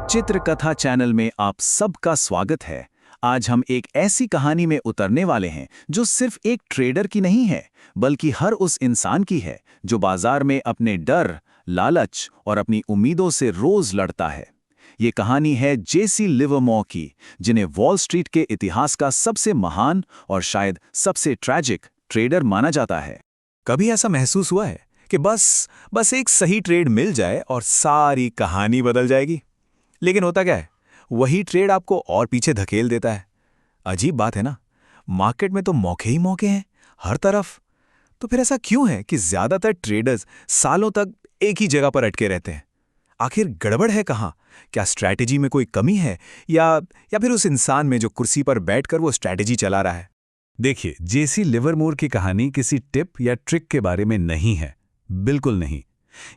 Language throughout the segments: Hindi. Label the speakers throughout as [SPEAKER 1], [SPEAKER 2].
[SPEAKER 1] चित्रकथा चैनल में आप सबका स्वागत है। आज हम एक ऐसी कहानी में उतरने वाले हैं जो सिर्फ एक ट्रेडर की नहीं है, बल्कि हर उस इंसान की है जो बाजार में अपने डर, लालच और अपनी उम्मीदों से रोज लड़ता है। ये कहानी है जेसी लिवरमोर की, जिन्हें वॉल स्ट्रीट के इतिहास का सबसे महान और शायद सबसे ट्रैजिक ट्रेडर माना जाता है।
[SPEAKER 2] कभी ऐसा महसूस हुआ है कि बस एक सही ट्रेड मिल जाए और सारी कहानी बदल जाएगी? लेकिन होता क्या है, वही ट्रेड आपको और पीछे धकेल देता है। अजीब बात है ना, मार्केट में तो मौके ही मौके हैं हर तरफ। तो फिर ऐसा क्यों है कि ज्यादातर ट्रेडर्स सालों तक एक ही जगह पर अटके रहते हैं? आखिर गड़बड़ है कहाँ? क्या स्ट्रैटेजी में कोई कमी है या फिर उस इंसान में जो कुर्सी पर बैठकर वो स्ट्रैटेजी चला रहा है?
[SPEAKER 3] देखिए, जेसी लिवरमोर की कहानी किसी टिप या ट्रिक के बारे में नहीं है, बिल्कुल नहीं।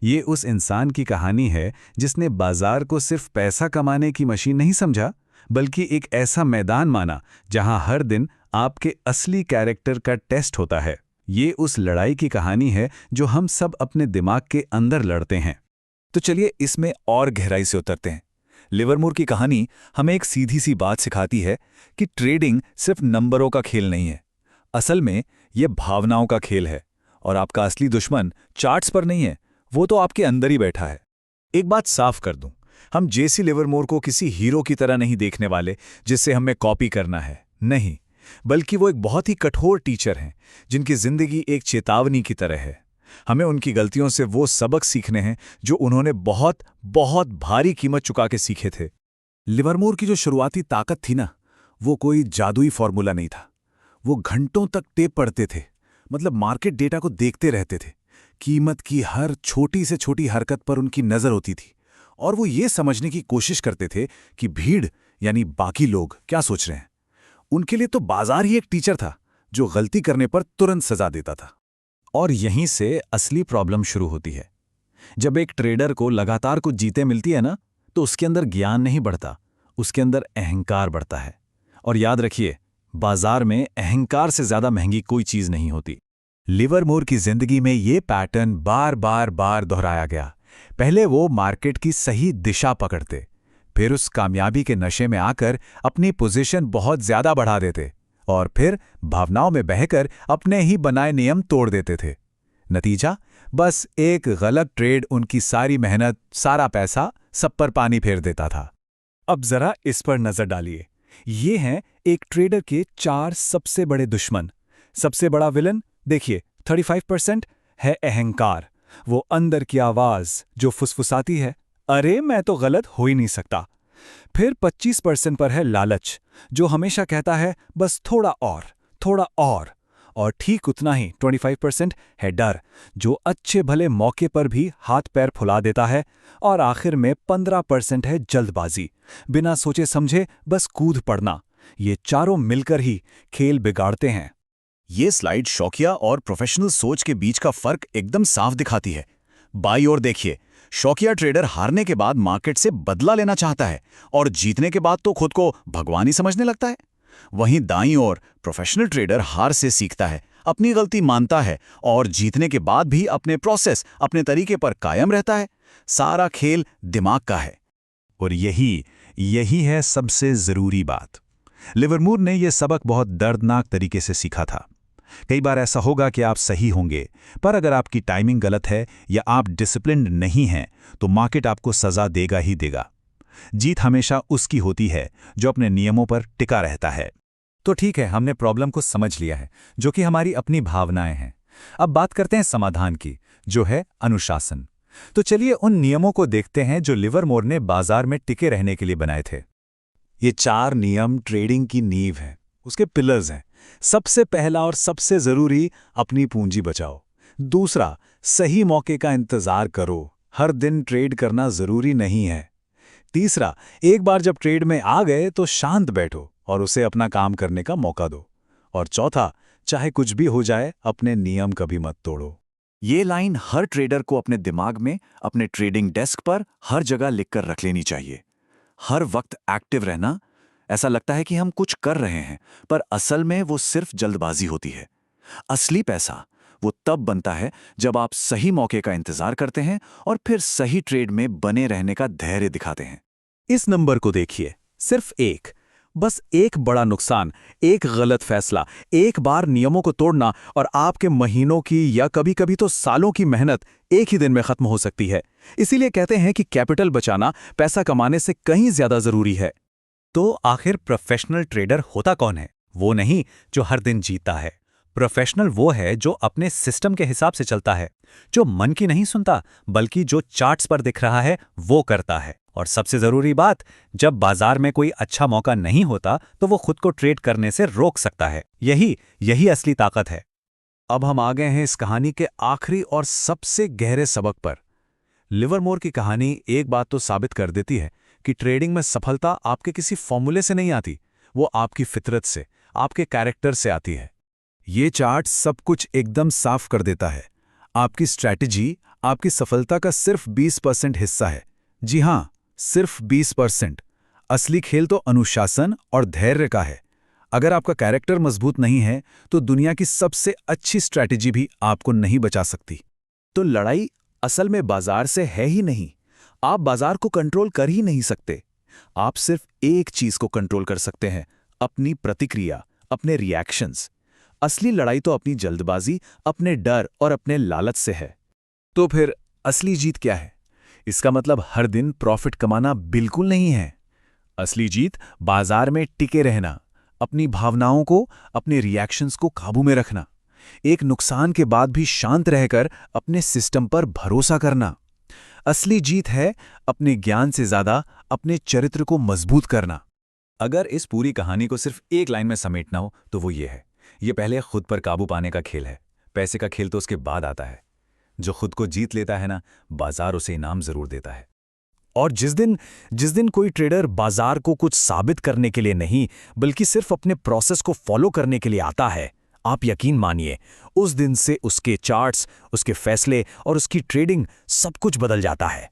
[SPEAKER 3] ये उस इंसान की कहानी है जिसने बाजार को सिर्फ पैसा कमाने की मशीन नहीं समझा, बल्कि एक ऐसा मैदान माना जहां हर दिन आपके असली कैरेक्टर का टेस्ट होता है। ये उस लड़ाई की कहानी है जो हम सब अपने दिमाग के अंदर लड़ते हैं।
[SPEAKER 2] तो चलिए इसमें और गहराई से उतरते हैं। लिवरमोर की कहानी हमें एक सीधी सी बात सिखाती है कि ट्रेडिंग सिर्फ नंबरों का खेल नहीं है। असल में यह भावनाओं का खेल है, और आपका असली दुश्मन चार्ट्स पर नहीं है, वो तो आपके अंदर ही बैठा है। एक बात साफ कर दूं, हम जेसी लिवरमोर को किसी हीरो की तरह नहीं देखने वाले जिससे हमें कॉपी करना है, नहीं, बल्कि वो एक बहुत ही कठोर टीचर हैं जिनकी जिंदगी एक चेतावनी की तरह है। हमें उनकी गलतियों से वो सबक सीखने हैं जो उन्होंने बहुत बहुत भारी कीमत चुका के सीखे थे। लिवरमोर की जो शुरुआती ताकत थी ना, वो कोई जादुई फॉर्मूला नहीं था। वो घंटों तक टेप पढ़ते थे, मतलब मार्केट डेटा को देखते रहते थे। कीमत की हर छोटी से छोटी हरकत पर उनकी नजर होती थी, और वो ये समझने की कोशिश करते थे कि भीड़ यानी बाकी लोग क्या सोच रहे हैं। उनके लिए तो बाजार ही एक टीचर था जो गलती करने पर तुरंत सजा देता था। और यहीं से असली प्रॉब्लम शुरू होती है। जब एक ट्रेडर को लगातार कुछ जीते मिलती है ना, तो उसके अंदर ज्ञान नहीं बढ़ता, उसके अंदर अहंकार बढ़ता है। और याद रखिए, बाजार में अहंकार से ज्यादा महंगी कोई चीज नहीं होती। लिवरमोर की जिंदगी में ये पैटर्न बार बार दोहराया गया। पहले वो मार्केट की सही दिशा पकड़ते, फिर उस कामयाबी के नशे में आकर अपनी पोजीशन बहुत ज्यादा बढ़ा देते, और फिर भावनाओं में बहकर अपने ही बनाए नियम तोड़ देते थे। नतीजा, बस एक गलत ट्रेड उनकी सारी मेहनत, सारा पैसा सब पर पानी फेर देता था। अब जरा इस पर नजर डालिए। ये हैं एक ट्रेडर के 4 सबसे बड़े दुश्मन। सबसे बड़ा विलन देखिए, 35% है अहंकार, वो अंदर की आवाज जो फुसफुसाती है, अरे मैं तो गलत हो ही नहीं सकता। फिर 25% पर है लालच, जो हमेशा कहता है बस थोड़ा और ठीक उतना ही 25% है डर, जो अच्छे भले मौके पर भी हाथ पैर फुला देता है। और आखिर में 15% है जल्दबाजी, बिना सोचे समझे बस कूद पड़ना। ये चारों मिलकर ही खेल बिगाड़ते हैं।
[SPEAKER 1] ये स्लाइड शौकिया और प्रोफेशनल सोच के बीच का फर्क एकदम साफ दिखाती है। बाईं ओर देखिए, शौकिया ट्रेडर हारने के बाद मार्केट से बदला लेना चाहता है और जीतने के बाद तो खुद को भगवान ही समझने लगता है। वहीं दाईं ओर प्रोफेशनल ट्रेडर हार से सीखता है, अपनी गलती मानता है और जीतने के बाद भी अपने प्रोसेस, अपने तरीके पर कायम रहता है। सारा खेल दिमाग का है।
[SPEAKER 2] और यही है सबसे जरूरी बात। लिवरमोर ने यह सबक बहुत दर्दनाक तरीके से सीखा था। कई बार ऐसा होगा कि आप सही होंगे, पर अगर आपकी टाइमिंग गलत है या आप डिसिप्लिन्ड नहीं हैं, तो मार्केट आपको सजा देगा ही देगा। जीत हमेशा उसकी होती है जो अपने नियमों पर टिका रहता है। तो ठीक है, हमने प्रॉब्लम को समझ लिया है, जो कि हमारी अपनी भावनाएं हैं। अब बात करते हैं समाधान की, जो है अनुशासन। तो चलिए उन नियमों को देखते हैं जो लिवरमोर ने बाजार में टिके रहने के लिए बनाए थे। ये 4 नियम ट्रेडिंग की नींव हैं, उसके पिलर्स हैं। सबसे पहला और सबसे जरूरी, अपनी पूंजी बचाओ। दूसरा, सही मौके का इंतजार करो, हर दिन ट्रेड करना जरूरी नहीं है। तीसरा, एक बार जब ट्रेड में आ गए तो शांत बैठो और उसे अपना काम करने का मौका दो। और चौथा, चाहे कुछ भी हो जाए, अपने नियम कभी मत तोड़ो।
[SPEAKER 1] ये लाइन हर ट्रेडर को अपने दिमाग में, अपने ट्रेडिंग डेस्क पर हर जगह लिखकर रख लेनी चाहिए। हर वक्त एक्टिव रहना, ऐसा लगता है कि हम कुछ कर रहे हैं, पर असल में वो सिर्फ जल्दबाजी होती है। असली पैसा वो तब बनता है जब आप सही मौके का इंतजार करते हैं और फिर सही ट्रेड में बने रहने का धैर्य दिखाते हैं।
[SPEAKER 3] इस नंबर को देखिए, सिर्फ एक, बस एक बड़ा नुकसान, एक गलत फैसला, एक बार नियमों को तोड़ना और आपके महीनों की या कभी कभी तो सालों की मेहनत एक ही दिन में खत्म हो सकती है। इसीलिए कहते हैं कि कैपिटल बचाना पैसा कमाने से कहीं ज्यादा जरूरी है। तो आखिर प्रोफेशनल ट्रेडर होता कौन है? वो नहीं जो हर दिन जीतता है। प्रोफेशनल वो है जो अपने सिस्टम के हिसाब से चलता है, जो मन की नहीं सुनता बल्कि जो चार्ट्स पर दिख रहा है वो करता है। और सबसे जरूरी बात, जब बाजार में कोई अच्छा मौका नहीं होता तो वो खुद को ट्रेड करने से रोक सकता है। यही असली ताकत है। अब हम आ गए हैं इस कहानी के आखिरी और सबसे गहरे सबक पर। लिवरमोर की कहानी एक बात तो साबित कर देती है कि ट्रेडिंग में सफलता आपके किसी फॉर्मूले से नहीं आती, वो आपकी फितरत से, आपके कैरेक्टर से आती है। ये चार्ट सब कुछ एकदम साफ कर देता है। आपकी स्ट्रैटेजी आपकी सफलता का सिर्फ 20% हिस्सा है। जी हां, सिर्फ 20%। असली खेल तो अनुशासन और धैर्य का है। अगर आपका कैरेक्टर मजबूत नहीं है तो दुनिया की सबसे अच्छी स्ट्रैटेजी भी आपको नहीं बचा सकती। तो लड़ाई असल में बाजार से है ही नहीं। आप बाजार को कंट्रोल कर ही नहीं सकते। आप सिर्फ एक चीज को कंट्रोल कर सकते हैं, अपनी प्रतिक्रिया, अपने रिएक्शंस। असली लड़ाई तो अपनी जल्दबाजी, अपने डर और अपने लालच से है। तो फिर असली जीत क्या है? इसका मतलब हर दिन प्रॉफिट कमाना बिल्कुल नहीं है। असली जीत बाजार में टिके रहना, अपनी भावनाओं को, अपने रिएक्शंस को काबू में रखना, एक नुकसान के बाद भी शांत रहकर अपने सिस्टम पर भरोसा करना। असली जीत है अपने ज्ञान से ज्यादा अपने चरित्र को मजबूत करना। अगर इस पूरी कहानी को सिर्फ एक लाइन में समेटना हो तो वो ये है, ये पहले खुद पर काबू पाने का खेल है। पैसे का खेल तो उसके बाद आता है। जो खुद को जीत लेता है ना, बाजार उसे इनाम जरूर देता है। और जिस दिन कोई ट्रेडर बाजार को कुछ साबित करने के लिए नहीं बल्कि सिर्फ अपने प्रोसेस को फॉलो करने के लिए आता है, आप यकीन मानिए उस दिन से उसके चार्ट्स, उसके फैसले और उसकी ट्रेडिंग सब कुछ बदल जाता है।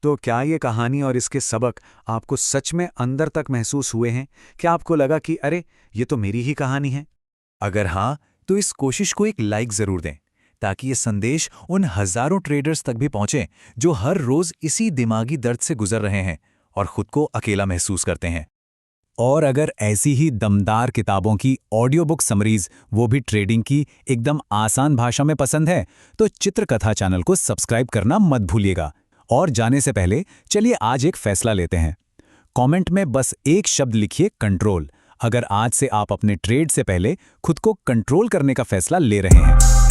[SPEAKER 3] तो क्या ये कहानी और इसके सबक आपको सच में अंदर तक महसूस हुए हैं? क्या आपको लगा कि अरे ये तो मेरी ही कहानी है? अगर हाँ, तो इस कोशिश को एक लाइक जरूर दें ताकि ये संदेश उन हजारों ट्रेडर्स तक भी पहुंचे जो हर रोज इसी दिमागी दर्द से गुजर रहे हैं और खुद को अकेला महसूस करते हैं। और अगर ऐसी ही दमदार किताबों की ऑडियो बुक समरीज, वो भी ट्रेडिंग की एकदम आसान भाषा में पसंद है तो चित्रकथा चैनल को सब्सक्राइब करना मत भूलिएगा। और जाने से पहले चलिए आज एक फैसला लेते हैं। कमेंट में बस एक शब्द लिखिए, कंट्रोल। अगर आज से आप अपने ट्रेड से पहले खुद को कंट्रोल करने का फैसला ले रहे हैं।